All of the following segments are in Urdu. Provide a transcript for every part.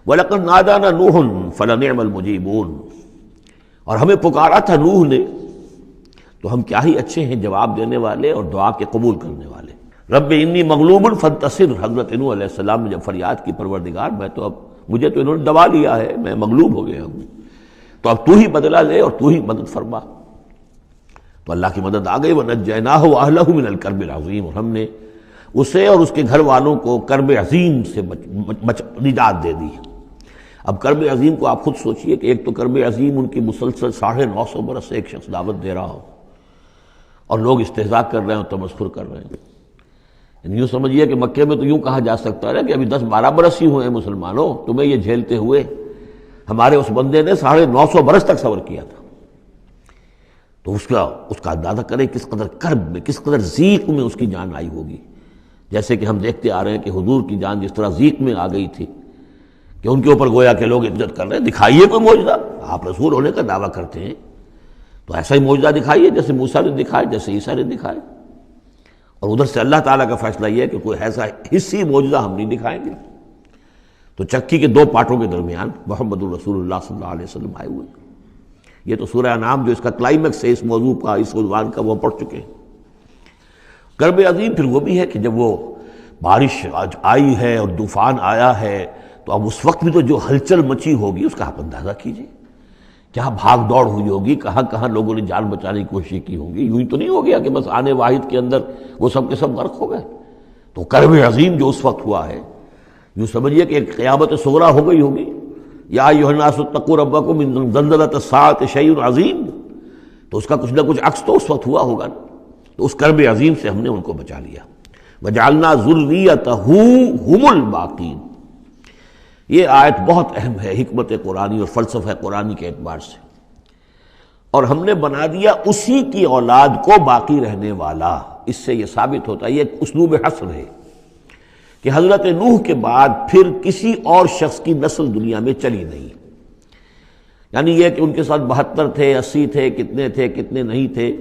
وَلَقَدْ نَادَانَا نُوحٌ فَلَنِعْمَ الْمُجِيبُونَ، اور ہمیں پکارا تھا نوح نے تو ہم کیا ہی اچھے ہیں جواب دینے والے اور دعا کے قبول کرنے والے۔ رب انی مغلوب فانتصر، حضرت نوح علیہ السلام نے جب فریاد کی پروردگار میں تو اب مجھے تو انہوں نے دبا لیا ہے، میں مغلوب ہو گیا ہوں، تو اب تو ہی بدلہ لے اور تو ہی مدد فرما۔ تو اللہ کی مدد آ گئی، وَنَجَّيْنَاهُ وَأَهْلَهُ مِنَ الْكَرْبِ الْعَظِيمِ، اور ہم نے اسے اور اس کے گھر والوں کو کرب عظیم سے نجات دے دی۔ اب کرب عظیم کو آپ خود سوچئے کہ ایک تو کرب عظیم ان کی مسلسل 950 برس سے ایک شخص دعوت دے رہا ہو اور لوگ استہزاء کر رہے ہیں اور تمسخر کر رہے ہیں۔ یعنی یوں سمجھیے کہ مکے میں تو یوں کہا جا سکتا ہے کہ ابھی 10-12 برس ہی ہوئے ہیں مسلمانوں، تمہیں یہ جھیلتے ہوئے، ہمارے اس بندے نے 950 برس تک صبر کیا تھا۔ تو اس کا اندازہ کریں کس قدر کرب میں، کس قدر ضیق میں اس کی جان آئی ہوگی۔ جیسے کہ ہم دیکھتے آ رہے ہیں کہ حضور کی جان جس طرح ضیق میں آ گئی تھی کہ ان کے اوپر گویا کہ لوگ عزت کر رہے ہیں، دکھائیے کوئی معجزہ، آپ رسول ہونے کا دعویٰ کرتے ہیں تو ایسا ہی معجزہ دکھائیے جیسے موسیٰ نے دکھائے، جیسے عیسیٰ نے دکھائے۔ اور ادھر سے اللہ تعالیٰ کا فیصلہ یہ ہے کہ کوئی ایسا حصی معجزہ ہم نہیں دکھائیں گے۔ تو چکی کے 2 پارٹوں کے درمیان محمد الرسول اللہ صلی اللہ علیہ وسلم آئے ہوئے۔ یہ تو سورہ انعام جو اس کا کلائمیکس ہے اس موضوع کا، اس عنوان کا، وہ پڑھ چکے ہیں۔ کرب عظیم پھر وہ بھی ہے کہ جب وہ بارش آئی ہے اور طوفان آیا ہے تو اب اس وقت بھی تو جو ہلچل مچی ہوگی اس کا آپ اندازہ کیجئے، کیا بھاگ دوڑ ہوئی ہوگی، کہاں کہاں لوگوں نے جان بچانے کی کوشش کی ہوگی۔ یوں ہی تو نہیں ہو گیا کہ بس آنے واحد کے اندر وہ سب کے سب غرق ہو گئے۔ تو کرب عظیم جو اس وقت ہوا ہے، یوں سمجھیے کہ ایک قیامت صغریٰ ہو گئی ہوگی۔ یا ایھا الناس اتقوا ربکم ان زلزلۃ الساعۃ شیء عظیم، تو اس کا کچھ نہ کچھ عکس تو اس وقت ہوا ہوگا۔ تو اس کرب عظیم سے ہم نے ان کو بچا لیا۔ وجعلنا ذریتہ هم الباقین، یہ آیت بہت اہم ہے حکمت قرآنی اور فلسفہ قرآنی کے اعتبار سے۔ اور ہم نے بنا دیا اسی کی اولاد کو باقی رہنے والا۔ اس سے یہ ثابت ہوتا ہے، یہ ایک اسلوب حصر ہے کہ حضرت نوح کے بعد پھر کسی اور شخص کی نسل دنیا میں چلی نہیں۔ یعنی یہ کہ ان کے ساتھ 72 تھے، 80 تھے، کتنے نہیں تھے۔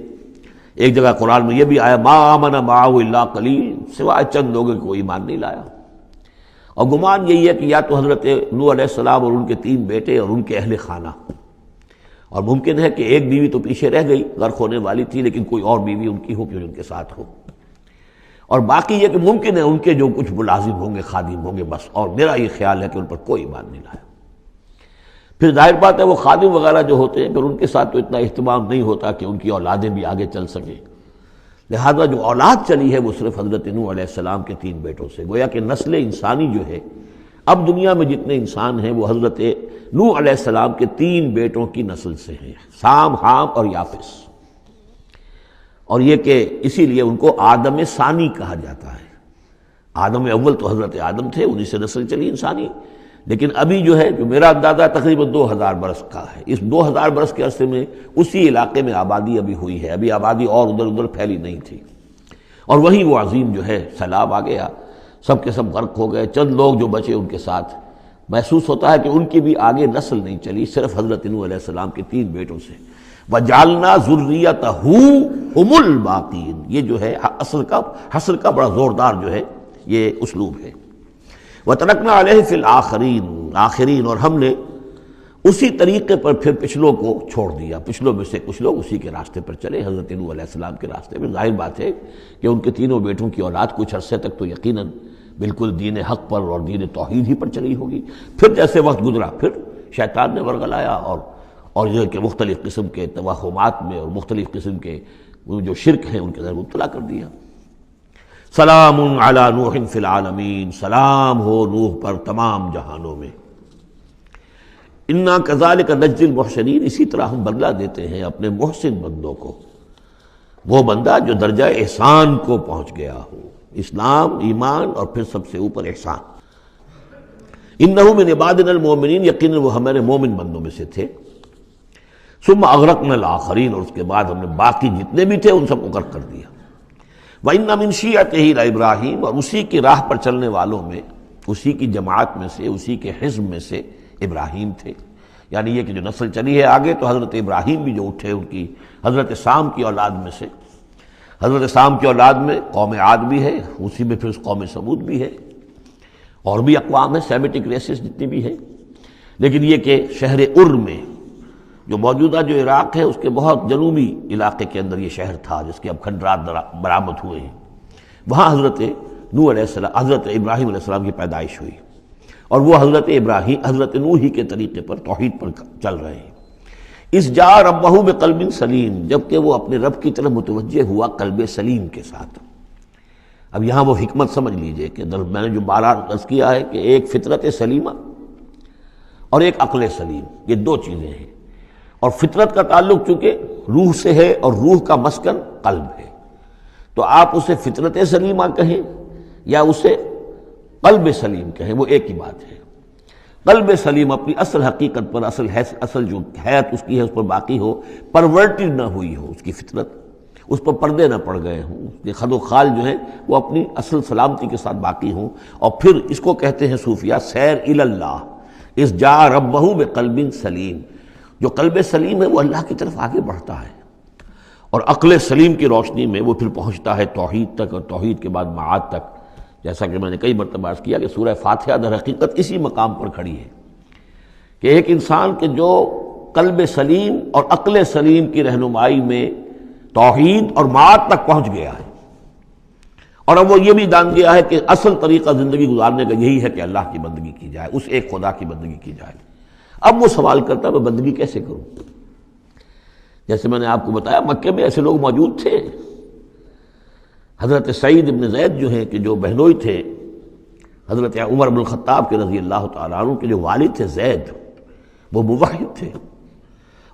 ایک جگہ قرآن میں یہ بھی آیا ما آمن معہ الا قلیل، سوائے چند لوگوں کو ایمان نہیں لایا۔ اور گمان یہی ہے کہ یا تو حضرت نوح علیہ السلام اور ان کے 3 بیٹے اور ان کے اہل خانہ، اور ممکن ہے کہ ایک بیوی تو پیچھے رہ گئی، غرق ہونے والی تھی، لیکن کوئی اور بیوی ان کی ہو کہ ان کے ساتھ ہو، اور باقی یہ کہ ممکن ہے ان کے جو کچھ ملازم ہوں گے، خادم ہوں گے بس، اور میرا یہ خیال ہے کہ ان پر کوئی ایمان نہیں لایا۔ پھر ظاہر بات ہے وہ خادم وغیرہ جو ہوتے ہیں پھر ان کے ساتھ تو اتنا اہتمام نہیں ہوتا کہ ان کی اولادیں بھی آگے چل سکیں، لہذا جو اولاد چلی ہے وہ صرف حضرت نوح علیہ السلام کے 3 بیٹوں سے۔ گویا کہ نسل انسانی جو ہے اب دنیا میں جتنے انسان ہیں وہ حضرت نوح علیہ السلام کے 3 بیٹوں کی نسل سے ہیں، سام، حام اور یافس۔ اور یہ کہ اسی لیے ان کو آدم ثانی کہا جاتا ہے۔ آدم اول تو حضرت آدم تھے، انہی سے نسل چلی انسانی، لیکن ابھی جو ہے جو میرا اندازہ تقریباً 2000 برس کا ہے، اس 2000 برس کے عرصے میں اسی علاقے میں آبادی ابھی ہوئی ہے، ابھی آبادی اور ادھر پھیلی نہیں تھی۔ اور وہی وہ عظیم جو ہے سیلاب آ گیا، سب کے سب غرق ہو گئے، چند لوگ جو بچے ان کے ساتھ۔ محسوس ہوتا ہے کہ ان کی بھی آگے نسل نہیں چلی، صرف حضرت نوح علیہ السلام کے 3 بیٹوں سے۔ وَجَعَلْنَا ذُرِّيَّتَهُ هُمُ الْبَاقِينَ، یہ جو ہے اصل کا حصر کا بڑا زوردار جو ہے یہ اسلوب ہے۔ وَتَرَكْنَا عَلَيْهِ فِي الْآخِرِينَ، آخرین، اور ہم نے اسی طریقے پر پھر پچھلوں کو چھوڑ دیا، پچھلوں میں سے کچھ لوگ اسی کے راستے پر چلے، حضرت نوح علیہ السلام کے راستے پر۔ ظاہر بات ہے کہ ان کے 3 بیٹوں کی اولاد کچھ عرصے تک تو یقیناً بالکل دین حق پر اور دین توحید ہی پر چلی ہوگی۔ پھر جیسے وقت گزرا پھر شیطان نے ورغلایا اور یہ کہ مختلف قسم کے توہمات میں اور مختلف قسم کے جو شرک ہیں ان کے اندر مبتلا کر دیا۔ سلام علی نوح فی العالمین، سلام ہو نوح پر تمام جہانوں میں۔ انا کذالک نجزی المحسنین، اسی طرح ہم بدلہ دیتے ہیں اپنے محسن بندوں کو، وہ بندہ جو درجہ احسان کو پہنچ گیا ہو، اسلام، ایمان اور پھر سب سے اوپر احسان۔ انہ من عبادنا المؤمنین، یقیناً وہ ہمارے مومن بندوں میں سے تھے۔ ثم اغرقنا الآخرین، اور اس کے بعد ہم نے باقی جتنے بھی تھے ان سب کو غرق کر دیا۔ وَإِنَّ مِن شِيعَتِهِ لَإِبْرَاهِيمَ، اور اسی کی راہ پر چلنے والوں میں، اسی کی جماعت میں سے، اسی کے حزب میں سے ابراہیم تھے۔ یعنی یہ کہ جو نسل چلی ہے آگے تو حضرت ابراہیم بھی جو اٹھے ان کی حضرت سام کی اولاد میں سے، حضرت سام کی اولاد میں قوم عاد بھی ہے، اسی میں پھر قوم سمود بھی ہے، اور بھی اقوام ہیں سیمیٹک ریسز جتنی بھی ہیں، لیکن یہ کہ شہر ار میں جو موجودہ جو عراق ہے اس کے بہت جنوبی علاقے کے اندر یہ شہر تھا جس کے اب کھنڈرات برآمد ہوئے ہیں، وہاں حضرت نوح علیہ السلام، حضرت ابراہیم علیہ السلام کی پیدائش ہوئی، اور وہ حضرت ابراہیم حضرت نوح ہی کے طریقے پر توحید پر چل رہے ہیں۔ اس جا ربہ بقلب سلیم، جبکہ وہ اپنے رب کی طرف متوجہ ہوا قلب سلیم کے ساتھ۔ اب یہاں وہ حکمت سمجھ لیجئے کہ میں نے جو بارہ عرض کیا ہے کہ ایک فطرت سلیمہ اور ایک عقل سلیم، یہ دو چیزیں ہیں، اور فطرت کا تعلق چونکہ روح سے ہے اور روح کا مسکن قلب ہے، تو آپ اسے فطرت سلیمہ کہیں یا اسے قلب سلیم کہیں، وہ ایک ہی بات ہے۔ قلب سلیم اپنی اصل حقیقت پر، اصل جو حیات اس کی ہے اس پر باقی ہو، پرورٹڈ نہ ہوئی ہو اس کی فطرت، اس پر پردے نہ پڑ گئے ہوں، یہ خد و خال جو ہے وہ اپنی اصل سلامتی کے ساتھ باقی ہوں، اور پھر اس کو کہتے ہیں صوفیہ سیر الی اللہ، اس جا ربہ بقلب سلیم، جو قلب سلیم ہے وہ اللہ کی طرف آگے بڑھتا ہے، اور عقل سلیم کی روشنی میں وہ پھر پہنچتا ہے توحید تک، اور توحید کے بعد معاد تک، جیسا کہ میں نے کئی مرتبہ عرض کیا کہ سورہ فاتحہ در حقیقت اسی مقام پر کھڑی ہے کہ ایک انسان کے جو قلب سلیم اور عقل سلیم کی رہنمائی میں توحید اور معاد تک پہنچ گیا ہے، اور اب وہ یہ بھی جان گیا ہے کہ اصل طریقہ زندگی گزارنے کا یہی ہے کہ اللہ کی بندگی کی جائے، اس ایک خدا کی بندگی کی جائے۔ اب وہ سوال کرتا ہے میں بندگی کیسے کروں؟ جیسے میں نے آپ کو بتایا مکے میں ایسے لوگ موجود تھے، حضرت سعید ابن زید جو ہیں کہ جو بہنوئی تھے حضرت عمر بن الخطاب کے رضی اللہ تعالیٰ عنہ کے جو والد تھے زید، وہ موحد تھے،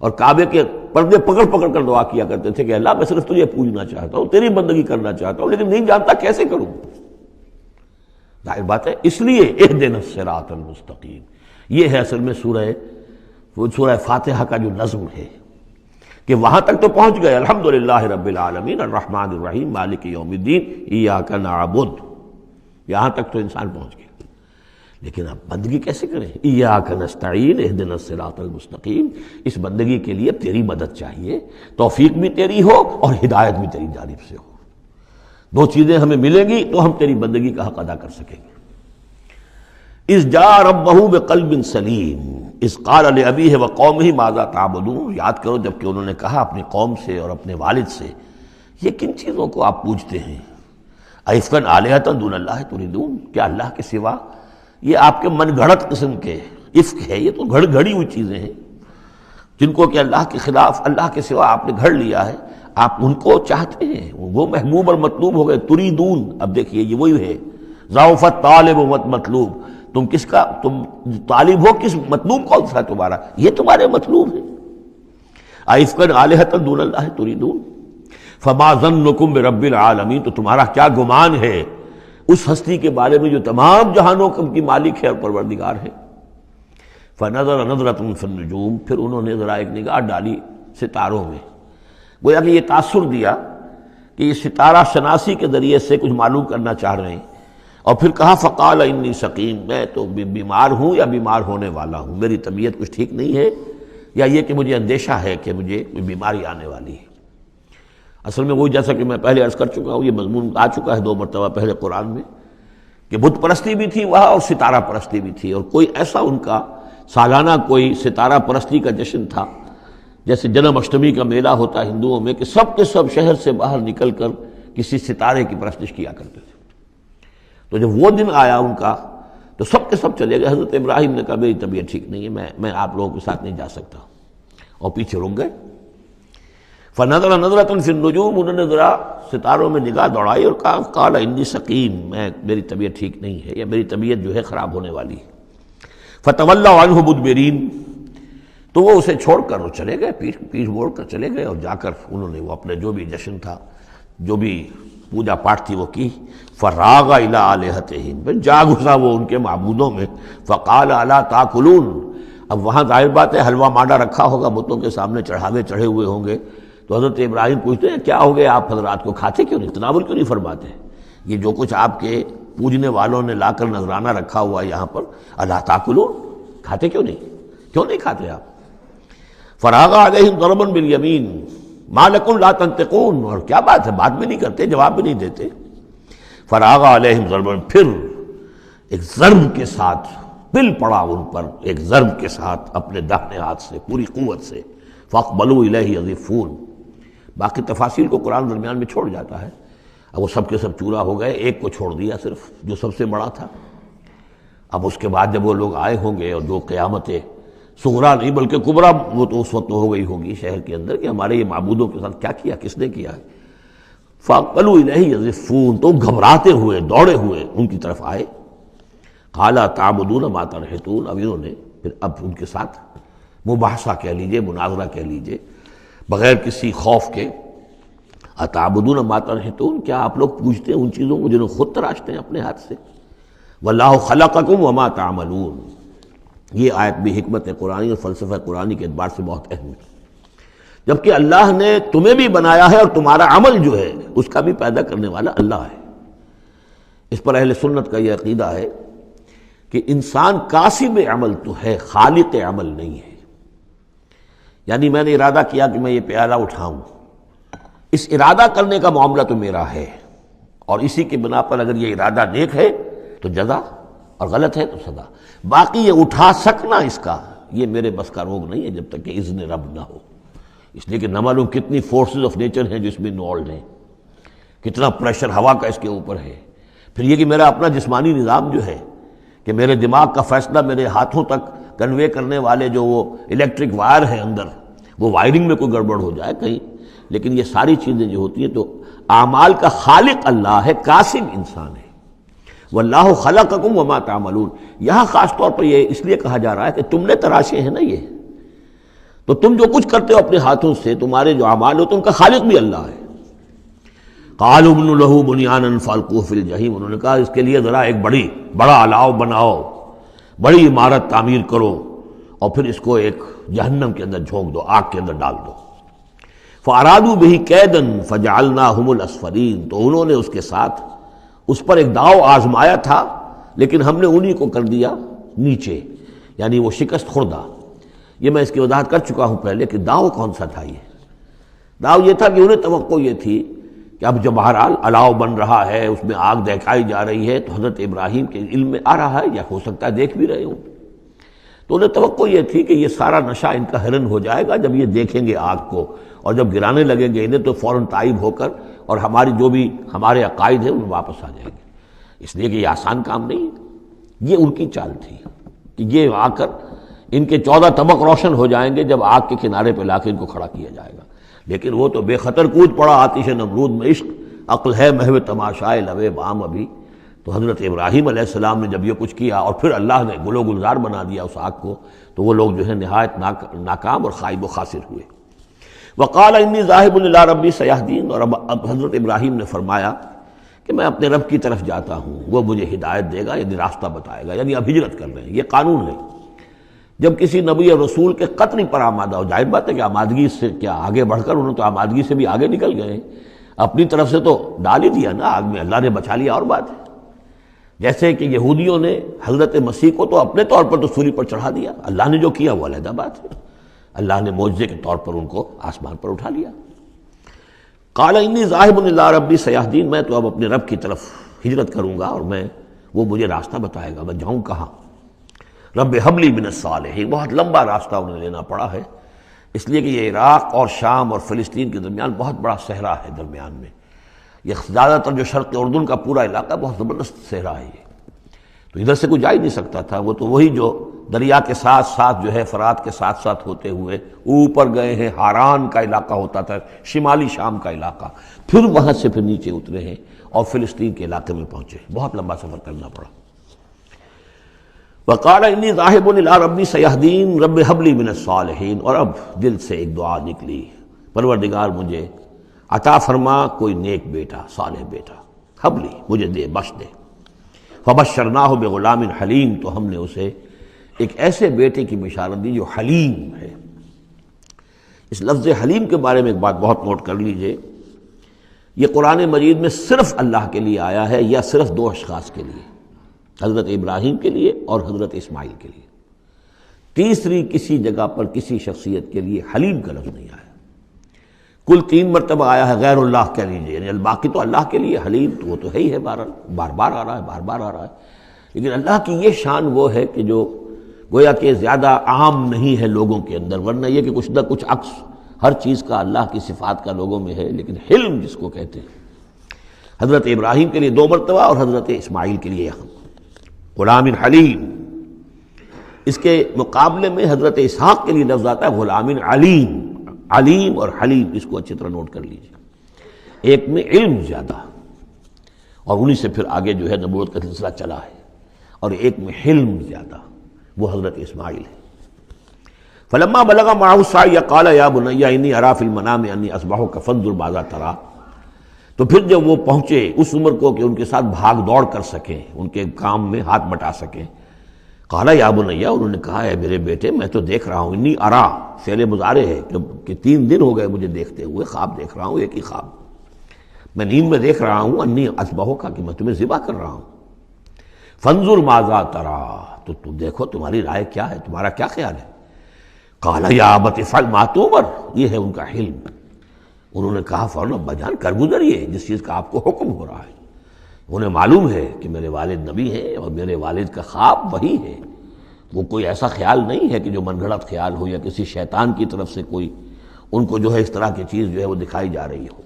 اور کعبے کے پردے پکڑ پکڑ کر دعا کیا کرتے تھے کہ اللہ میں صرف تجھے پوجنا چاہتا ہوں، تیری بندگی کرنا چاہتا ہوں، لیکن نہیں جانتا کیسے کروں۔ ظاہر بات ہے، اس لیے اہدنا الصراط المستقیم، یہ ہے اصل میں سورہ فاتحہ کا جو نظم ہے کہ وہاں تک تو پہنچ گئے، الحمدللہ رب العالمین الرحمن الرحیم مالک یوم الدین ایاک نعبد، یہاں تک تو انسان پہنچ گیا، لیکن اب بندگی کیسے کریں؟ ایاک نستعین اہدنا الصراط المستقیم، اس بندگی کے لیے تیری مدد چاہیے، توفیق بھی تیری ہو اور ہدایت بھی تیری جانب سے ہو، دو چیزیں ہمیں ملیں گی تو ہم تیری بندگی کا حق ادا کر سکیں گے۔ اذ جاء ربہ بقلب سلیم اذ قال لأبیہ وقومہ ماذا تعبدون، یاد کرو جب کہ انہوں نے کہا اپنی قوم سے اور اپنے والد سے یہ کن چیزوں کو آپ پوجتے ہیں؟ ائفکا آلہۃ دون اللہ تریدون، کیا اللہ کے سوا یہ آپ کے من گھڑت قسم کے افک ہے، یہ تو گھڑی ہوئی چیزیں ہیں جن کو کہ اللہ کے خلاف اللہ کے سوا آپ نے گھڑ لیا ہے، آپ ان کو چاہتے ہیں، وہ محبوب اور مطلوب ہو گئے، تریدون۔ اب دیکھیے یہ وہی ہے ضعف طالب و مطلوب، تم کس کا تم طالب ہو، کس مطلوب کون سا تمہارا، یہ تمہارے مطلوب ہے۔ ائفکا آلہۃ دون اللہ تریدون فما ظنکم برب العالمین، تو تمہارا کیا گمان ہے اس ہستی کے بارے میں جو تمام جہانوں کی مالک ہے اور پروردگار ہے۔ فنظر نظرۃ فی النجوم، پھر انہوں نے ذرا ایک نگاہ ڈالی ستاروں میں، گویا کہ یہ تاثر دیا کہ یہ ستارہ شناسی کے ذریعے سے کچھ معلوم کرنا چاہ رہے ہیں، اور پھر کہا فقال انی سقیم، میں تو بیمار ہوں یا بیمار ہونے والا ہوں، میری طبیعت کچھ ٹھیک نہیں ہے، یا یہ کہ مجھے اندیشہ ہے کہ مجھے کوئی بیماری آنے والی ہے۔ اصل میں وہی جیسا کہ میں پہلے عرض کر چکا ہوں، یہ مضمون آ چکا ہے 2 مرتبہ پہلے قرآن میں، کہ بت پرستی بھی تھی وہاں اور ستارہ پرستی بھی تھی، اور کوئی ایسا ان کا سالانہ کوئی ستارہ پرستی کا جشن تھا، جیسے جنم اشٹمی کا میلہ ہوتا ہے ہندوؤں میں، کہ سب کے سب شہر سے باہر نکل کر کسی ستارے کی پرستش کیا کرتے تھے۔ تو جب وہ دن آیا ان کا تو سب کے سب چلے گئے۔ حضرت ابراہیم نے کہا میری طبیعت ٹھیک نہیں ہے، میں آپ لوگوں کے ساتھ نہیں جا سکتا، اور پیچھے رک گئے۔ فنظر نظرۃ فی النجوم، انہوں نے ذرا ستاروں میں نگاہ دوڑائی اور کہا قال انی سقیم، میری طبیعت ٹھیک نہیں ہے، یا میری طبیعت جو ہے خراب ہونے والی ہے۔ فتولوا عنہ مدبرین، تو وہ اسے چھوڑ کر وہ چلے گئے، پیٹھ موڑ کر چلے گئے، اور جا کر انہوں نے وہ اپنے جو بھی جشن تھا، جو بھی پوجا پاٹ تھی وہ کی۔ فراغ الی آلہتہم، پھر جا گھسا وہ ان کے معبودوں میں۔ فقال الا تاکلون، اب وہاں ظاہر بات ہے حلوہ مانڈا رکھا ہوگا، بتوں کے سامنے چڑھاوے چڑھے ہوئے ہوں گے، تو حضرت ابراہیم پوچھتے ہیں کیا ہو گیا آپ حضرات کو، کھاتے کیوں نہیں، تناول کیوں نہیں فرماتے؟ یہ جو کچھ آپ کے پوجنے والوں نے لا کر نذرانہ رکھا ہوا ہے یہاں پر، الا تاکلون، کھاتے کیوں نہیں کھاتے آپ؟ فراغ علیہم ضربا بالیمین ما لکم لا تنطقون، اور کیا بات ہے، بات بھی نہیں کرتے، جواب بھی نہیں دیتے۔ فراغ علیہم ضربا، پھر ایک ضرب کے ساتھ پل پڑا ان پر، ایک ضرب کے ساتھ اپنے داہنے ہاتھ سے پوری قوت سے، فاقبلوا الیہ یزفون۔ باقی تفاصیل کو قرآن درمیان میں چھوڑ جاتا ہے۔ اب وہ سب کے سب چورا ہو گئے، ایک کو چھوڑ دیا صرف جو سب سے بڑا تھا۔ اب اس کے بعد جب وہ لوگ آئے ہوں گے اور جو قیامت صغریٰ نہیں بلکہ کبریٰ وہ تو اس وقت ہو گئی ہوگی شہر کے اندر کہ ہمارے یہ معبودوں کے ساتھ کیا کیا، کس نے کیا ہے۔ فاقبلوا الیہ یزفون، تو گھبراتے ہوئے دوڑے ہوئے ان کی طرف آئے۔ قال تعبدون ما تنحتون، اب انہوں نے پھر اب ان کے ساتھ مباحثہ کہہ لیجئے، مناظرہ کہہ لیجئے، بغیر کسی خوف کے، اتعبدون ما تنحتون، کیا آپ لوگ پوجتے ہیں ان چیزوں کو جنہیں خود تراشتے ہیں اپنے ہاتھ سے؟ واللہ خلقکم وما تعملون، یہ آیت بھی حکمت قرآنی اور فلسفہ قرآنی کے اعتبار سے بہت اہم ہے۔ جبکہ اللہ نے تمہیں بھی بنایا ہے اور تمہارا عمل جو ہے اس کا بھی پیدا کرنے والا اللہ ہے۔ اس پر اہل سنت کا یہ عقیدہ ہے کہ انسان کاسب عمل تو ہے، خالق عمل نہیں ہے۔ یعنی میں نے ارادہ کیا کہ میں یہ پیالہ اٹھاؤں، اس ارادہ کرنے کا معاملہ تو میرا ہے، اور اسی کی بنا پر اگر یہ ارادہ نیک ہے تو جزا اور غلط ہے تو سزا۔ باقی یہ اٹھا سکنا اس کا یہ میرے بس کا روگ نہیں ہے جب تک کہ اذن رب نہ ہو، اس لیے کہ نہ معلوم کتنی فورسز آف نیچر ہیں جو اس میں انوالوڈ ہیں، کتنا پریشر ہوا کا اس کے اوپر ہے۔ پھر یہ کہ میرا اپنا جسمانی نظام جو ہے کہ میرے دماغ کا فیصلہ میرے ہاتھوں تک کنوے کرنے والے جو وہ الیکٹرک وائر ہیں اندر، وہ وائرنگ میں کوئی گڑبڑ ہو جائے کہیں، لیکن یہ ساری چیزیں جو ہوتی ہیں تو اعمال کا خالق اللہ ہے، کاسب انسان ہے۔ واللہ خلقکم وما تعملون، یہاں خاص طور پر یہ اس لیے کہا جا رہا ہے کہ تم نے تراشے ہیں نا یہ، تو تم جو کچھ کرتے ہو اپنے ہاتھوں سے، تمہارے جو اعمال ہوتے ہیں ان کا خالق بھی اللہ ہے۔ قالوا ابنوا له بنيانا فالقوه في الجحيم، انہوں نے کہا اس کے لیے ذرا ایک بڑا الاؤ بناؤ، بڑی عمارت تعمیر کرو اور پھر اس کو ایک جہنم کے اندر جھونک دو، آگ کے اندر ڈال دو۔ فارادوا به كيدا فجعلناهم الاسفلين، تو انہوں نے اس کے ساتھ اس پر ایک داؤ آزمایا تھا، لیکن ہم نے انہی کو کر دیا نیچے، یعنی وہ شکست خوردہ۔ یہ میں اس کی وضاحت کر چکا ہوں پہلے کہ داؤ کون سا تھا۔ یہ داؤ یہ تھا کہ انہیں توقع یہ تھی کہ اب جب بہرحال الاؤ بن رہا ہے، اس میں آگ دکھائی جا رہی ہے، تو حضرت ابراہیم کے علم میں آ رہا ہے یا ہو سکتا ہے دیکھ بھی رہے ہوں، تو انہیں توقع یہ تھی کہ یہ سارا نشہ ان کا ہرن ہو جائے گا جب یہ دیکھیں گے آگ کو، اور جب گرانے لگیں گے انہیں تو فوراً تائب ہو کر اور ہماری جو بھی ہمارے عقائد ہیں ان میں واپس آ جائیں گے۔ اس لیے کہ یہ آسان کام نہیں ہے، یہ ان کی چال تھی کہ یہ آ کر ان کے 14 طبق روشن ہو جائیں گے جب آگ کے کنارے پہ لا کے ان کو کھڑا کیا جائے گا، لیکن وہ تو بے خطر کود پڑا آتش نمرود میں، عشق عقل ہے محو تماشائے لبِ بام ابھی۔ تو حضرت ابراہیم علیہ السلام نے جب یہ کچھ کیا اور پھر اللہ نے گل و گلزار بنا دیا اس آگ کو، تو وہ لوگ جو ہے نہایت ناکام اور خائب و خاسر ہوئے۔ وقال انی ذاہب الی ربی سیہدین، اور اب حضرت ابراہیم نے فرمایا کہ میں اپنے رب کی طرف جاتا ہوں، وہ مجھے ہدایت دے گا، یعنی راستہ بتائے گا، یعنی اب ہجرت کر رہے ہیں۔ یہ قانون ہے جب کسی نبی اور رسول کے قتل پر آمادہ ہو، ظاہر بات ہے کہ آمادگی سے کیا آگے بڑھ کر، انہوں تو آمادگی سے بھی آگے نکل گئے، اپنی طرف سے تو ڈال ہی دیا نا آگ میں، اللہ نے بچا لیا اور بات ہے۔ جیسے کہ یہودیوں نے حضرت مسیح کو تو اپنے طور پر تو سولی پر چڑھا دیا، اللہ نے جو کیا وہ علیحدہ بات ہے، اللہ نے معجزے کے طور پر ان کو آسمان پر اٹھا لیا۔ قال انی ذاہب الی ربی سیہدین، میں تو اب اپنے رب کی طرف ہجرت کروں گا اور وہ مجھے راستہ بتائے گا، میں جاؤں کہاں۔ رب حب لی من الصالحین، بہت لمبا راستہ انہیں لینا پڑا ہے، اس لیے کہ یہ عراق اور شام اور فلسطین کے درمیان بہت بڑا صحرا ہے درمیان میں، یہ زیادہ تر جو شرق اردن کا پورا علاقہ بہت زبردست صحرا ہے یہ، تو ادھر سے کوئی جا ہی نہیں سکتا تھا، وہ تو وہی جو دریا کے ساتھ ساتھ جو ہے فرات کے ساتھ ساتھ ہوتے ہوئے اوپر گئے ہیں، ہاران کا علاقہ ہوتا تھا، شمالی شام کا علاقہ، پھر وہاں سے پھر نیچے اترے ہیں اور فلسطین کے علاقے میں پہنچے، بہت لمبا سفر کرنا پڑا۔ وقال انی ذاہب الی ربی سیہدین رب حب لی من الصالحین، اور اب دل سے ایک دعا نکلی، پروردگار مجھے عطا فرما کوئی نیک بیٹا، صالح بیٹا، حب لی مجھے دے، بخش دے۔ فبشرناہ بغلام حلیم، تو ہم نے اسے ایک ایسے بیٹے کی بشارت دی جو حلیم ہے۔ اس لفظ حلیم کے بارے میں ایک بات بہت نوٹ کر لیجئے، یہ قرآن مجید میں صرف اللہ کے لیے آیا ہے یا صرف دو اشخاص کے لیے، حضرت ابراہیم کے لیے اور حضرت اسماعیل کے لیے، تیسری کسی جگہ پر کسی شخصیت کے لیے حلیم کا لفظ نہیں آیا۔ کل 3 مرتبہ آیا ہے غیر اللہ کہہ لیجیے، یعنی باقی تو اللہ کے لیے، حلیم تو وہ تو ہے ہی ہے، بار بار آ رہا ہے، بار بار آ رہا ہے۔ لیکن اللہ کی یہ شان وہ ہے کہ جو گویا کہ زیادہ عام نہیں ہے لوگوں کے اندر، ورنہ یہ کہ کچھ نہ کچھ عکس ہر چیز کا اللہ کی صفات کا لوگوں میں ہے، لیکن حلم جس کو کہتے ہیں، حضرت ابراہیم کے لیے 2 مرتبہ اور حضرت اسماعیل کے لیے یہاں غلام حلیم، اس کے مقابلے میں حضرت اسحاق کے لیے لفظ آتا ہے غلام علیم، علیم اور حلیم، اس کو اچھی طرح نوٹ کر لیجیے، ایک میں علم زیادہ اور انہی سے پھر آگے جو ہے نبوت کا سلسلہ چلا ہے، اور ایک میں حلم زیادہ، وہ حضرت اسماعیل ہے۔ فلما بلغ معه السعي قال يا بني اني ارى في المنام اني اذبحك فانظر ماذا ترى، تو پھر جب وہ پہنچے اس عمر کو کہ ان کے ساتھ بھاگ دوڑ کر سکیں، ان کے کام میں ہاتھ بٹا سکیں، قال یا بنی، انہوں نے کہا ہے میرے بیٹے میں تو دیکھ رہا ہوں، انی ارا فعل مضارع ہے کہ 3 دن ہو گئے مجھے دیکھتے ہوئے، خواب دیکھ رہا ہوں، ایک ہی خواب، میں نیند میں دیکھ رہا ہوں انی اذبحک کہ میں تمہیں ذبح کر رہا ہوں، فانظر ماذا ترى، تو تم دیکھو تمہاری رائے کیا ہے، تمہارا کیا خیال ہے؟ قال یا ابت افعل ما تؤمر، یہ ہے ان کا حلم، انہوں نے کہا فوراً ابا جان کر گزریے جس چیز کا آپ کو حکم ہو رہا ہے، انہیں معلوم ہے کہ میرے والد نبی ہیں اور میرے والد کا خواب وہی ہے، وہ کوئی ایسا خیال نہیں ہے کہ جو من گھڑت خیال ہو یا کسی شیطان کی طرف سے کوئی ان کو جو ہے اس طرح کی چیز جو ہے وہ دکھائی جا رہی ہو۔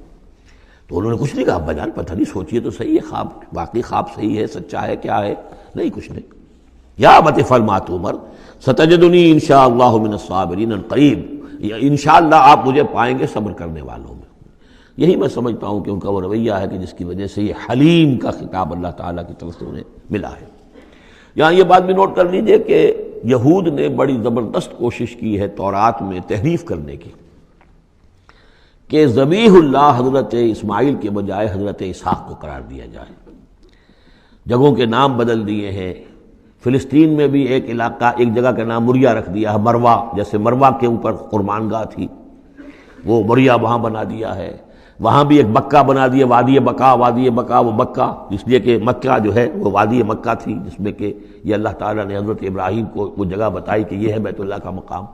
تو انہوں نے کچھ نہیں کہا ابا جان پتہ نہیں سوچیے تو صحیح ہے، خواب واقعی خواب صحیح ہے، سچا ہے، کیا ہے؟ نہیں کچھ نہیں۔ یا ابت افعل ما تؤمر ستجدنی انشاءاللہ من الصابرین، قریب انشاءاللہ آپ مجھے پائیں گے صبر کرنے والوں میں۔ یہی میں سمجھتا ہوں کہ ان کا وہ رویہ ہے کہ جس کی وجہ سے یہ حلیم کا خطاب اللہ تعالیٰ کی طرف سے انہیں ملا ہے۔ یہاں یہ بات بھی نوٹ کر لیجئے کہ یہود نے بڑی زبردست کوشش کی ہے تورات میں تحریف کرنے کی، کہ ذبیح اللہ حضرت اسماعیل کے بجائے حضرت اسحاق کو قرار دیا جائے، جگہوں کے نام بدل دیے ہیں، فلسطین میں بھی ایک علاقہ، ایک جگہ کا نام مریا رکھ دیا ہے، مروا، جیسے مروا کے اوپر قربان گاہ تھی وہ مریا وہاں بنا دیا ہے، وہاں بھی ایک مکہ بنا دیا، وادی بقا، وادی بقا وہ مکہ، اس لیے کہ مکہ جو ہے وہ وادی مکہ تھی، جس میں کہ یہ اللہ تعالیٰ نے حضرت ابراہیم کو وہ جگہ بتائی کہ یہ ہے بیت اللہ کا مقام۔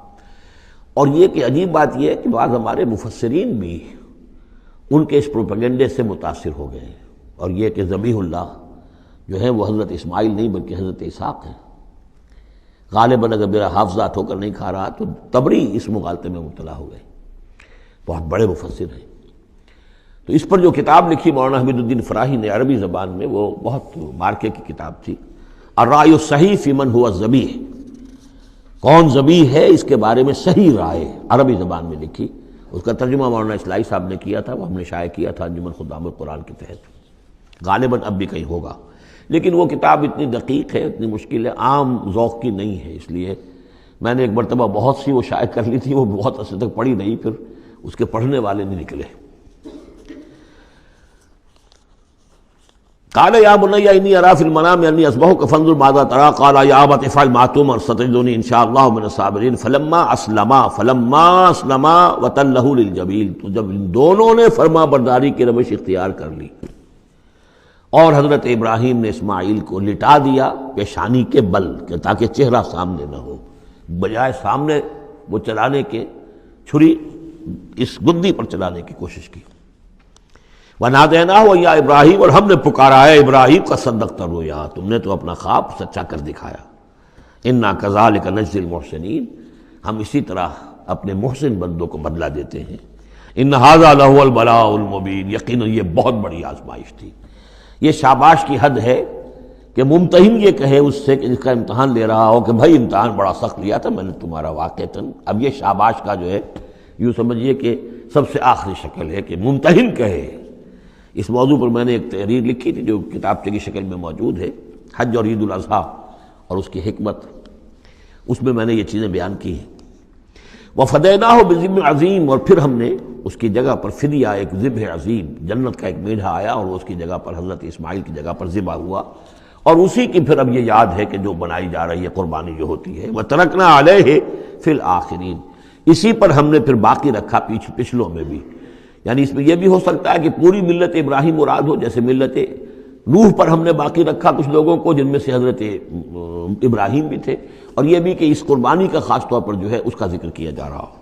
اور یہ کہ عجیب بات یہ ہے کہ بعض ہمارے مفسرین بھی ان کے اس پروپیگنڈے سے متاثر ہو گئے، اور یہ کہ ذبیح اللہ جو ہے وہ حضرت اسماعیل نہیں بلکہ حضرت اسحاق ہے۔ غالباً اگر میرا حافظہ ٹھوکر نہیں کھا رہا تو تبری اس مغالطے میں مبتلا ہو گئے، بہت بڑے مفسر ہیں۔ تو اس پر جو کتاب لکھی مولانا حمید الدین فراہی نے عربی زبان میں، وہ بہت مارکے کی کتاب تھی، الرائے الصحیح فی من هو الذبیح، کون ذبیح ہے اس کے بارے میں صحیح رائے، عربی زبان میں لکھی، اس کا ترجمہ مولانا اسلائی صاحب نے کیا تھا، وہ ہم نے شائع کیا تھا انجمن خدام القرآن کے تحت، غالباً اب بھی کہیں ہوگا، لیکن وہ کتاب اتنی دقیق ہے، اتنی مشکل ہے، عام ذوق کی نہیں ہے، اس لیے میں نے ایک مرتبہ بہت سی وہ شائع کر لی تھی، وہ بہت عرصے تک پڑھی نہیں، پھر اس کے پڑھنے والے نہیں نکلے۔ قال یا بنی انی اری فی المنام انی اذبحک فانظر ماذا تری، قال یا ابت افعل ما تؤمر ستجدنی ان شاء اللہ من الصابرین، فلما اسلما وتلہ للجبین، تو جب ان دونوں نے فرما برداری کی روش اختیار کر لی اور حضرت ابراہیم نے اسماعیل کو لٹا دیا پیشانی کے بل کہ تاکہ چہرہ سامنے نہ ہو، بجائے سامنے وہ چلانے کے چھری اس گدی پر چلانے کی کوشش کی۔ وَنَادَيْنَاهُ يَا ابراہیم، اور ہم نے پکارا ہے ابراہیم کا صدقت الرؤیا، تم نے تو اپنا خواب سچا کر دکھایا۔ اِنَّا كَذَلِكَ نَجْزِي الْمُحْسِنِينَ، ہم اسی طرح اپنے محسن بندوں کو بدلہ دیتے ہیں۔ إِنَّ هَذَا لَهُوَ الْبَلَاءُ الْمُبِينُ، یقیناً یہ بہت بڑی آزمائش تھی۔ یہ شاباش کی حد ہے کہ ممتحن یہ کہے اس سے کہ جس کا امتحان لے رہا ہو کہ بھائی امتحان بڑا سخت لیا تھا میں نے تمہارا واقعتاً، اب یہ شاباش کا جو ہے یوں سمجھیے کہ سب سے آخری شکل ہے کہ ممتحن کہے۔ اس موضوع پر میں نے ایک تحریر لکھی تھی جو کتابچے کی شکل میں موجود ہے، حج اور عید الاضحیٰ اور اس کی حکمت، اس میں نے یہ چیزیں بیان کی ہیں۔ وَفَدَيْنَاهُ بِذِبْحٍ عَظِيمٍ، اور پھر ہم نے اس کی جگہ پر فدیہ، ایک ذبح عظیم، جنت کا ایک میڈھا آیا اور اس کی جگہ پر حضرت اسماعیل کی جگہ پر ذبح ہوا، اور اسی کی پھر اب یہ یاد ہے کہ جو بنائی جا رہی ہے قربانی جو ہوتی ہے۔ وَتَرَكْنَا عَلَيْهِ فِي الْآخِرِينَ، اسی پر ہم نے پھر باقی رکھا پچھلوں میں بھی، یعنی اس میں یہ بھی ہو سکتا ہے کہ پوری ملت ابراہیم مراد ہو، جیسے ملت نوح پر ہم نے باقی رکھا کچھ لوگوں کو جن میں سے حضرت ابراہیم بھی تھے، اور یہ بھی کہ اس قربانی کا خاص طور پر جو ہے اس کا ذکر کیا جا رہا ہو۔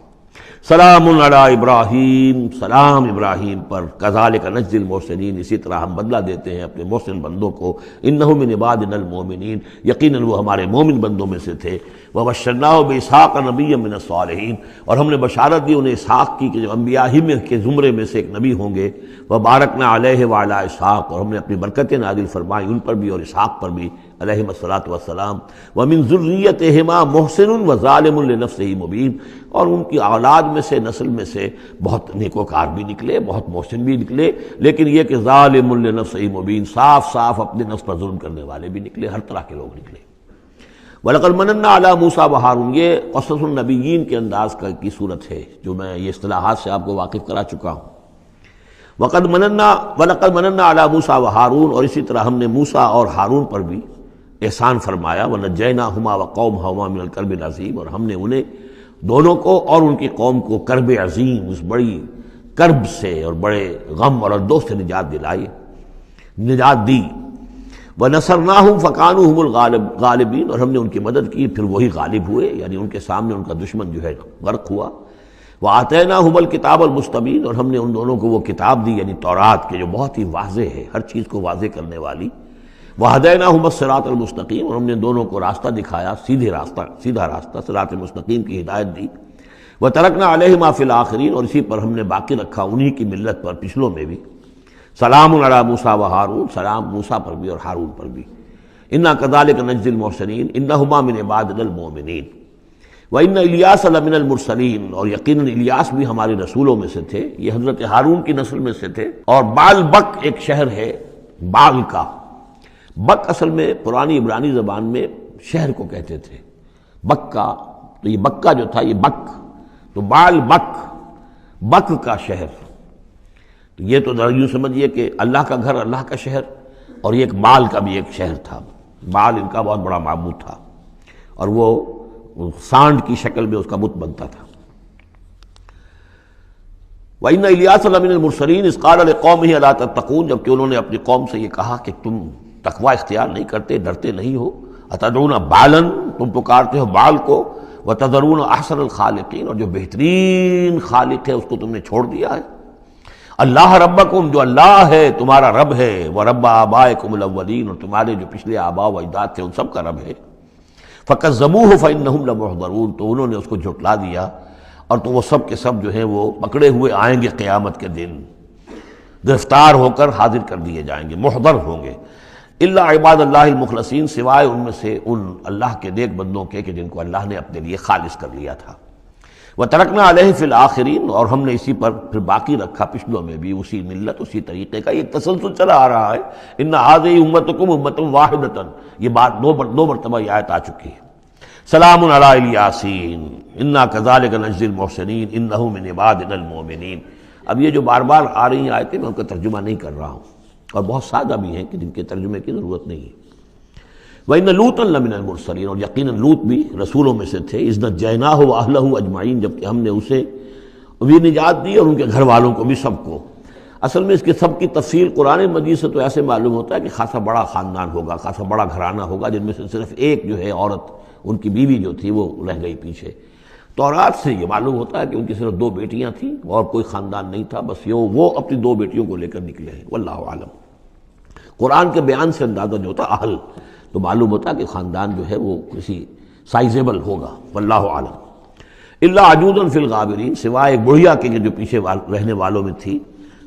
سلام علی ابراہیم، سلام ابراہیم پر، کذالک نجزی المحسنین، اسی طرح ہم بدلہ دیتے ہیں اپنے محسن بندوں کو، انہ من عبادنا المؤمنین، یقیناً وہ ہمارے مومن بندوں میں سے تھے، وبشرناہ باسحاق نبیا من الصالحین، اور ہم نے بشارت دی انہیں اسحاق کی کہ جو انبیاء ہی میں کے زمرے میں سے ایک نبی ہوں گے، وبارکنا علیہ وعلی اسحاق، اور ہم نے اپنی برکتیں نازل فرمائی ان پر بھی اور اسحاق پر بھی علیہم الصلاۃ والسلام، ومن ذریتہما محسن وظالم لنفسہ مبین، اور ان کی اولاد میں سے، نسل میں سے بہت نیکوکار بھی نکلے، بہت محسن بھی نکلے، لیکن یہ کہ ظالم لنفسہ مبین، صاف صاف اپنے نفس پر ظلم کرنے والے بھی نکلے، ہر طرح کے لوگ نکلے۔ وَلَقَدْ مَنَنَّا عَلَىٰ مُوسَىٰ وَهَارُونَ، یہ قصص النبیین کے انداز کی صورت ہے جو میں یہ اصطلاحات سے آپ کو واقف کرا چکا ہوں۔ وَلَقَدْ مَنَنَّا عَلَىٰ مُوسَىٰ وَهَارُونَ، اور اسی طرح ہم نے موسیٰ اور ہارون پر بھی احسان فرمایا، وَنَجَّيْنَاهُمَا وَقَوْمَهُمَا مِنَ الْكَرْبِ الْعَظِيمِ، اور ہم نے انہیں دونوں کو اور ان کی قوم کو کرب عظیم، اس بڑی کرب سے اور بڑے غم اور اردو سے نجات دلائی، نجات دی۔ وَنَصَرْنَاهُمْ فَكَانُوا هُمُ الْغَالِبِينَ، اور ہم نے ان کی مدد کی پھر وہی غالب ہوئے، یعنی ان کے سامنے ان کا دشمن جو ہے غرق ہوا۔ وَآتَيْنَاهُمُ الْكِتَابَ الْمُسْتَبِينَ، اور ہم نے ان دونوں کو وہ کتاب دی، یعنی تورات کے جو بہت ہی واضح ہے، ہر چیز کو واضح کرنے والی۔ وَهَدَيْنَاهُمَ الصِّرَاطَ الْمُسْتَقِيمَ، اور ہم نے دونوں کو راستہ دکھایا، سیدھا راستہ، صراط مستقیم کی ہدایت دی۔ وَتَرَكْنَا عَلَيْهِمَا فِي الْآخِرِينَ، اور اسی پر ہم نے باقی رکھا انہی کی ملت پر پچھلوں میں بھی۔ سلام علی موسیٰ وہارون، سلام موسیٰ پر بھی اور ہارون پر بھی۔ انا کذالک نجزی المحسنین انہما من عبادنا المؤمنین وان الیاس لمن المرسلین، اور یقیناً الیاس بھی ہمارے رسولوں میں سے تھے، یہ حضرت ہارون کی نسل میں سے تھے۔ اور بال بک ایک شہر ہے بال کا، بک اصل میں پرانی عبرانی زبان میں شہر کو کہتے تھے، بکہ، تو یہ بکہ جو تھا یہ بک، تو بال بک، بک کا شہر، تو یہ تو یوں سمجھیے کہ اللہ کا گھر، اللہ کا شہر، اور یہ ایک بال کا بھی ایک شہر تھا، بال ان کا بہت بڑا معبود تھا، اور وہ سانڈ کی شکل میں اس کا بت بنتا تھا۔ وَإِنَّ إِلْيَاسَ لَمِنَ الْمُرْسَلِينَ إِذْ قَالَ لِقَوْمِهِ أَلَا تَتَّقُونَ، جبکہ انہوں نے اپنی قوم سے یہ کہا کہ تم تقوی اختیار نہیں کرتے، ڈرتے نہیں ہو۔ أَتَدْعُونَ بَالًا، تم پکارتے ہو بال کو، وَتَذَرُونَ أَحْسَنَ الْخَالِقِينَ، اور جو بہترین خالق ہے اس کو تم نے چھوڑ دیا ہے۔ اللہ ربکم، جو اللہ ہے تمہارا رب ہے، وَرَبَّ آبائکم الأولین، اور تمہارے جو پچھلے آباء و اجداد تھے ان سب کا رب ہے۔ فَكَذَّبُوهُ فَإِنَّهُمْ لَمُحْضَرُونَ، تو انہوں نے اس کو جھٹلا دیا، اور تو وہ سب کے سب جو ہیں وہ پکڑے ہوئے آئیں گے قیامت کے دن، گرفتار ہو کر حاضر کر دیے جائیں گے، محضر ہوں گے۔ الا عباد اللہ المخلصین، سوائے ان میں سے ان اللہ کے نیک بندوں کے کہ جن کو اللہ نے اپنے لیے خالص کر لیا تھا۔ وَتَرَكْنَا عَلَيْهِ فِي الْآخِرِينَ، اور ہم نے اسی پر پھر باقی رکھا پچھلوں میں بھی اسی ملت، اسی طریقے کا، یہ تسلسل چلا آ رہا ہے۔ ان هذه امتکم امۃ واحدۃ، یہ بات دو مرتبہ یہ آیت آ چکی ہے۔ سلام علی الیاسین انا کذالک نجزی المحسنین انہ من عبادنا المؤمنین۔ اب یہ جو بار بار آ رہی ہیں آیتیں میں ان کا ترجمہ نہیں کر رہا ہوں، اور بہت سادہ بھی ہیں کہ جن کے ترجمے کی ضرورت نہیں ہے۔ وَإِنَّ لُوطًا لَمِنَ الْمُرْسَلِينَ، اور یقیناً لوط بھی رسولوں میں سے تھے، اذ نجیناہ وَأَہْلَهُ اجمعین، جبکہ ہم نے اسے بھی نجات دی اور ان کے گھر والوں کو بھی، سب کو۔ اصل میں اس کے سب کی تفصیل قرآن مجید سے تو ایسے معلوم ہوتا ہے کہ خاصا بڑا خاندان ہوگا، خاصا بڑا گھرانہ ہوگا، جن میں سے صرف ایک جو ہے عورت، ان کی بیوی جو تھی وہ رہ گئی پیچھے۔ تورات سے یہ معلوم ہوتا ہے کہ ان کی صرف 2 بیٹیاں تھیں اور کوئی خاندان نہیں تھا، بس وہ اپنی 2 بیٹیوں کو لے کر نکلے ہیں، واللہ عالم۔ قرآن کے بیان سے اندازہ جو ہوتا اہل، تو معلوم ہوتا کہ خاندان جو ہے وہ کسی سائزیبل ہوگا، واللہ عالم۔ الا عجوزا فی الغابرین، سوائے ایک بڑھیا کے جو پیچھے رہنے والوں میں تھی۔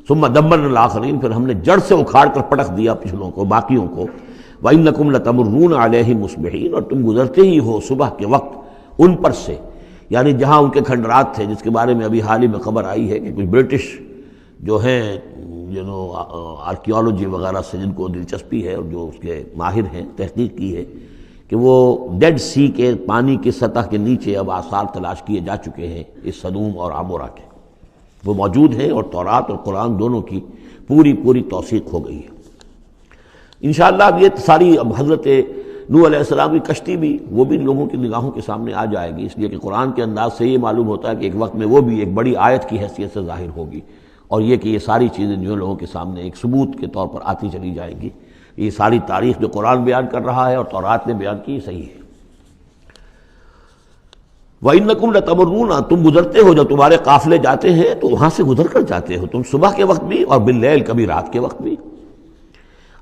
ثم دمرنا الاخرین، پھر ہم نے جڑ سے اکھاڑ کر پٹک دیا پچھلوں کو، باقیوں کو۔ وَإِنَّكُمْ لَتَمُرُّونَ عَلَيْهِمْ مُصْبِحِينَ، اور تم گزرتے ہی ہو صبح کے وقت ان پر سے، یعنی جہاں ان کے کھنڈرات تھے، جس کے بارے میں ابھی حال ہی میں خبر آئی ہے کہ کچھ برٹش جو ہیں آرکیالوجی وغیرہ سے جن کو دلچسپی ہے اور جو اس کے ماہر ہیں، تحقیق کی ہے کہ وہ ڈیڈ سی کے پانی کی سطح کے نیچے اب آثار تلاش کیے جا چکے ہیں اس سدوم اور عمورہ کے، وہ موجود ہیں، اور تورات اور قرآن دونوں کی پوری توثیق ہو گئی ہے۔ انشاءاللہ اب یہ ساری، اب حضرت نوح علیہ السلام کی کشتی بھی، وہ بھی لوگوں کی نگاہوں کے سامنے آ جائے گی، اس لیے کہ قرآن کے انداز سے یہ معلوم ہوتا ہے کہ ایک وقت میں وہ بھی ایک بڑی آیت کی حیثیت سے ظاہر ہوگی، اور یہ کہ یہ ساری چیزیں جو لوگوں کے سامنے ایک ثبوت کے طور پر آتی چلی جائیں گی۔ یہ ساری تاریخ جو قرآن بیان کر رہا ہے اور تورات نے بیان کی، صحیح ہے۔ وَإِنَّكُمْ لَتَمُرُّونَ، تم گزرتے ہو، جب تمہارے قافلے جاتے ہیں تو وہاں سے گزر کر جاتے ہو تم، صبح کے وقت بھی اور باللیل، کبھی رات کے وقت بھی۔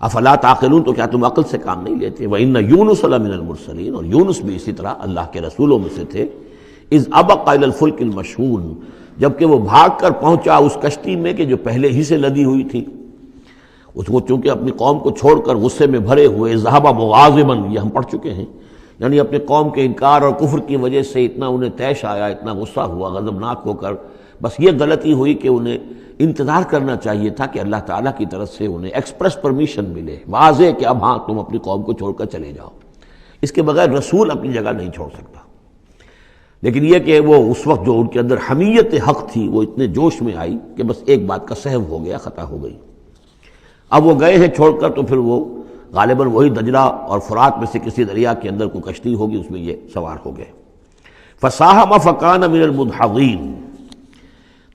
افلا تعقلون، تو کیا تم عقل سے کام نہیں لیتے؟ وَإِنَّ يُونُسَ لَمِنَ الْمُرْسَلِينَ، اور یونس بھی اسی طرح اللہ کے رسولوں میں سے تھے۔ اِذْ أَبَقَ إِلَى الْفُلْكِ الْمَشْحُونِ، جبکہ وہ بھاگ کر پہنچا اس کشتی میں کہ جو پہلے ہی سے لدی ہوئی تھی۔ اس کو چونکہ اپنی قوم کو چھوڑ کر غصے میں بھرے ہوئے، ذهب مغاضبا، یہ ہم پڑھ چکے ہیں، یعنی اپنے قوم کے انکار اور کفر کی وجہ سے اتنا انہیں طیش آیا، اتنا غصہ ہوا، غضبناک ہو کر، بس یہ غلطی ہوئی کہ انہیں انتظار کرنا چاہیے تھا کہ اللہ تعالیٰ کی طرف سے انہیں ایکسپریس پرمیشن ملے، واضح کہ اب ہاں تم اپنی قوم کو چھوڑ کر چلے جاؤ۔ اس کے بغیر رسول اپنی جگہ نہیں چھوڑ سکتا۔ لیکن یہ کہ وہ اس وقت جو ان کے اندر حمیت حق تھی وہ اتنے جوش میں آئی کہ بس ایک بات کا سہو ہو گیا، خطا ہو گئی۔ اب وہ گئے ہیں چھوڑ کر، تو پھر وہ غالباً وہی دجلہ اور فرات میں سے کسی دریا کے اندر کوئی کشتی ہوگی، اس میں یہ سوار ہو گئے۔ فَسَاهَمَ فَكَانَ مِنَ الْمُدْحَضِينَ،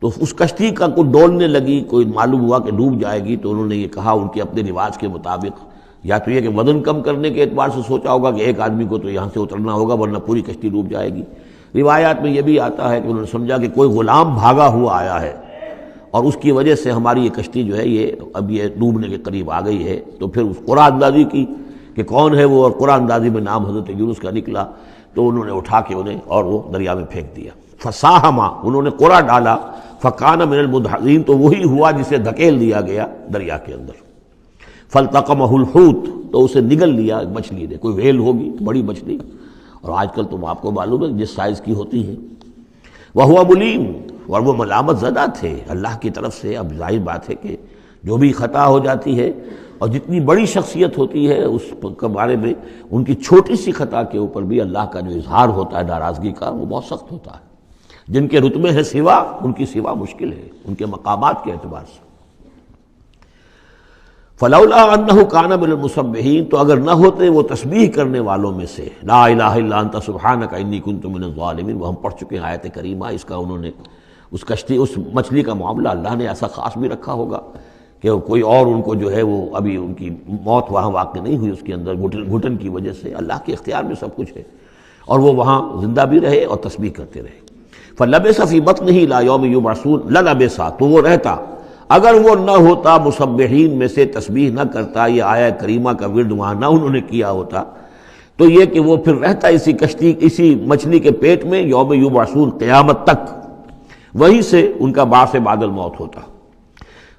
تو اس کشتی کا کوئی ڈولنے لگی، کوئی معلوم ہوا کہ ڈوب جائے گی، تو انہوں نے یہ کہا ان کے اپنے رواج کے مطابق، یا تو یہ کہ وزن کم کرنے کے اعتبار سے سوچا ہوگا کہ ایک آدمی کو تو یہاں سے اترنا ہوگا ورنہ پوری کشتی ڈوب جائے گی۔ روایات میں یہ بھی آتا ہے کہ انہوں نے سمجھا کہ کوئی غلام بھاگا ہوا آیا ہے اور اس کی وجہ سے ہماری یہ کشتی جو ہے یہ اب یہ ڈوبنے کے قریب آ گئی ہے، تو پھر اس قرآن اندازی کی کہ کون ہے وہ، اور قرآن اندازی میں نام حضرت یونس کا نکلا، تو انہوں نے اٹھا کے انہیں اور وہ دریا میں پھینک دیا۔ فساہما، انہوں نے قرآ ڈالا، فکان من المدحضین، تو وہی ہوا جسے دھکیل دیا گیا دریا کے اندر۔ فالتقمہ الحوت، تو اسے نگل لیا مچھلی نے، کوئی ویل ہوگی بڑی مچھلی، اور آج کل تو آپ کو معلوم ہے جس سائز کی ہوتی ہیں۔ وَهُوَ مُلِيمٌ، اور وہ ملامت زدہ تھے اللہ کی طرف سے۔ اب ظاہر بات ہے کہ جو بھی خطا ہو جاتی ہے، اور جتنی بڑی شخصیت ہوتی ہے اس کے بارے میں ان کی چھوٹی سی خطا کے اوپر بھی اللہ کا جو اظہار ہوتا ہے ناراضگی کا، وہ بہت سخت ہوتا ہے۔ جن کے رتبے ہیں سوا، ان کی سوا مشکل ہے ان کے مقامات کے اعتبار سے۔ فلولا انہ کان من المسبحین، تو اگر نہ ہوتے وہ تسبیح کرنے والوں میں سے، لا الہ الا انت سبحانک انی کنت من الظالمین، وہ ہم پڑھ چکے ہیں آیت کریمہ۔ اس کا انہوں نے اس کشتی، اس مچھلی کا معاملہ اللہ نے ایسا خاص بھی رکھا ہوگا کہ کوئی اور ان کو جو ہے وہ ابھی ان کی موت وہاں واقع نہیں ہوئی، اس کے اندر گھٹن کی وجہ سے۔ اللہ کے اختیار میں سب کچھ ہے، اور وہ وہاں زندہ بھی رہے اور تسبیح کرتے رہے۔ فلبث فی بطنہ الی یوم یبعثون، للبث، تو وہ رہتا، اگر وہ نہ ہوتا مسبحین میں سے، تسبیح نہ کرتا، یہ آیہ کریمہ کا ورد وہاں نہ انہوں نے کیا ہوتا، تو یہ کہ وہ پھر رہتا اسی کشتی، اسی مچھلی کے پیٹ میں، یوم یبعثون، قیامت تک، وہیں سے ان کا بعث بعد الموت ہوتا۔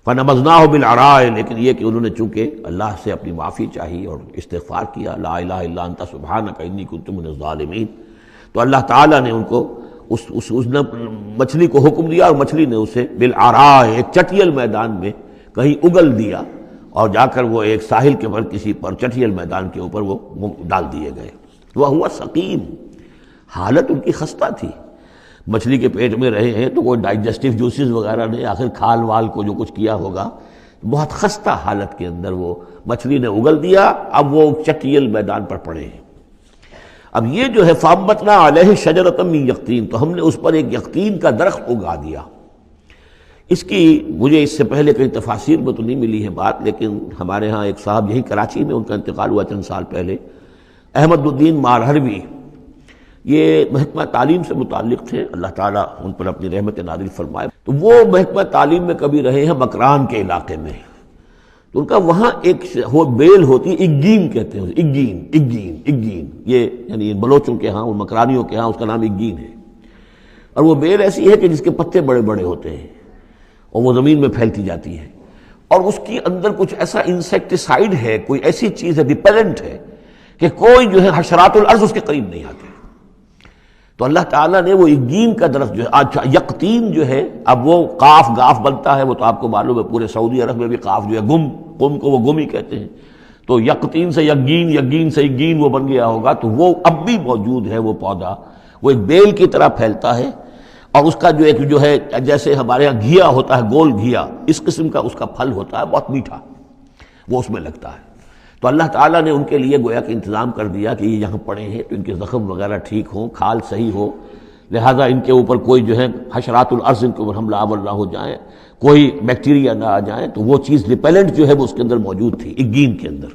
فنبذناہ بالعراء، لیکن یہ کہ انہوں نے چونکہ اللہ سے اپنی معافی چاہی اور استغفار کیا، لا الہ الا انت سبحانک انی کنت من الظالمین، تو اللہ تعالیٰ نے ان کو اس مچھلی کو حکم دیا، اور مچھلی نے اسے بالعراء، ایک چٹیل میدان میں کہیں اگل دیا، اور جا کر وہ ایک ساحل کے پر کسی پر چٹیل میدان کے اوپر وہ ڈال دیے گئے۔ وہو سقیم، حالت ان کی خستہ تھی، مچھلی کے پیٹ میں رہے ہیں تو کوئی ڈائجسٹیو جوسز وغیرہ نے آخر کھال وال کو جو کچھ کیا ہوگا، بہت خستہ حالت کے اندر وہ مچھلی نے اگل دیا، اب وہ چٹیل میدان پر پڑے ہیں۔ اب یہ جو ہے فَأَنبَتْنَا عَلَيْهِ شَجَرَةً مِّن يَقْطِين، تو ہم نے اس پر ایک یقطین کا درخت اگا دیا۔ اس کی مجھے اس سے پہلے کئی تفاسیر میں تو نہیں ملی ہے بات، لیکن ہمارے ہاں ایک صاحب یہیں کراچی میں، ان کا انتقال ہوا چند سال پہلے، احمد الدین مارہروی، یہ محکمہ تعلیم سے متعلق تھے، اللہ تعالیٰ ان پر اپنی رحمت نازل فرمائے۔ تو وہ محکمہ تعلیم میں کبھی رہے ہیں مکران کے علاقے میں، تو ان کا وہاں ایک بیل ہوتی ہے، اگین کہتے ہیں، اگین، یہ یعنی بلوچوں کے ہاں اور مکرانیوں کے ہاں اس کا نام اگین ہے، اور وہ بیل ایسی ہے کہ جس کے پتے بڑے بڑے ہوتے ہیں اور وہ زمین میں پھیلتی جاتی ہے، اور اس کے اندر کچھ ایسا انسیکٹیسائیڈ ہے، کوئی ایسی چیز ہے، ریپیلنٹ ہے، کہ کوئی جو ہے حشرات الارض اس کے قریب نہیں آتے۔ تو اللہ تعالیٰ نے وہ اگین کا درخت جو ہے، یقطین جو ہے، اب وہ قاف گاف بنتا ہے، وہ تو آپ کو معلوم ہے پورے سعودی عرب میں بھی قاف جو ہے قم کو وہ گم ہی کہتے ہیں، تو یقطین سے یقین سے اگین وہ بن گیا ہوگا، تو وہ اب بھی موجود ہے، وہ پودا وہ ایک بیل کی طرح پھیلتا ہے، اور اس کا جو ایک جو ہے جیسے ہمارے یہاں گھیا ہوتا ہے، گول گھیا، اس قسم کا اس کا پھل ہوتا ہے، بہت میٹھا، وہ اس میں لگتا ہے۔ تو اللہ تعالیٰ نے ان کے لیے گویا کہ انتظام کر دیا کہ یہ یہاں پڑے ہیں تو ان کے زخم وغیرہ ٹھیک ہوں، کھال صحیح ہو، لہٰذا ان کے اوپر کوئی جو ہے حشرات الارض ان کے اوپر حملہ آور نہ ہو جائیں، کوئی بیکٹیریا نہ آ جائیں، تو وہ چیز ریپیلنٹ جو ہے وہ اس کے اندر موجود تھی اگین کے اندر۔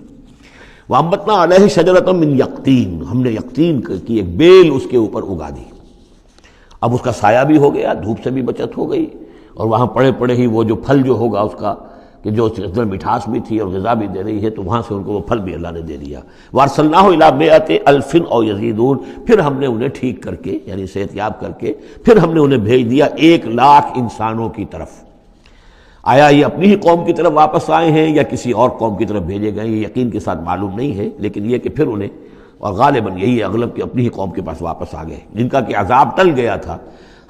وَأَنبَتْنَا عَلَيْهِ شَجَرَةً مِّن يَقْطِين، ہم نے یقطین کی ایک بیل اس کے اوپر اگا دی۔ اب اس کا سایہ بھی ہو گیا، دھوپ سے بھی بچت ہو گئی، اور وہاں پڑے پڑے ہی وہ جو پھل جو ہوگا اس کا، کہ جو اس کے اندر مٹھاس بھی تھی اور غذا بھی دے رہی ہے، تو وہاں سے ان کو وہ پھل بھی اللہ نے دے دیا۔ وارسلناہ الی مئۃ الف او یزیدون، پھر ہم نے انہیں ٹھیک کر کے، یعنی صحت یاب کر کے، پھر ہم نے انہیں بھیج دیا 1,00,000 انسانوں کی طرف۔ آیا یہ اپنی ہی قوم کی طرف واپس آئے ہیں یا کسی اور قوم کی طرف بھیجے گئے، یہ یقین کے ساتھ معلوم نہیں ہے، لیکن یہ کہ پھر انہیں، اور غالباً یہی ہے اغلب کہ اپنی ہی قوم کے پاس واپس آ گئے، جن کا کہ عذاب ٹل گیا تھا،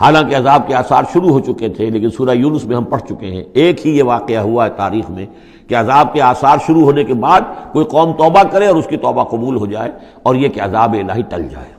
حالانکہ عذاب کے آثار شروع ہو چکے تھے، لیکن سورہ یونس میں ہم پڑھ چکے ہیں ایک ہی یہ واقعہ ہوا ہے تاریخ میں کہ عذاب کے آثار شروع ہونے کے بعد کوئی قوم توبہ کرے اور اس کی توبہ قبول ہو جائے، اور یہ کہ عذاب الہی ٹل جائے۔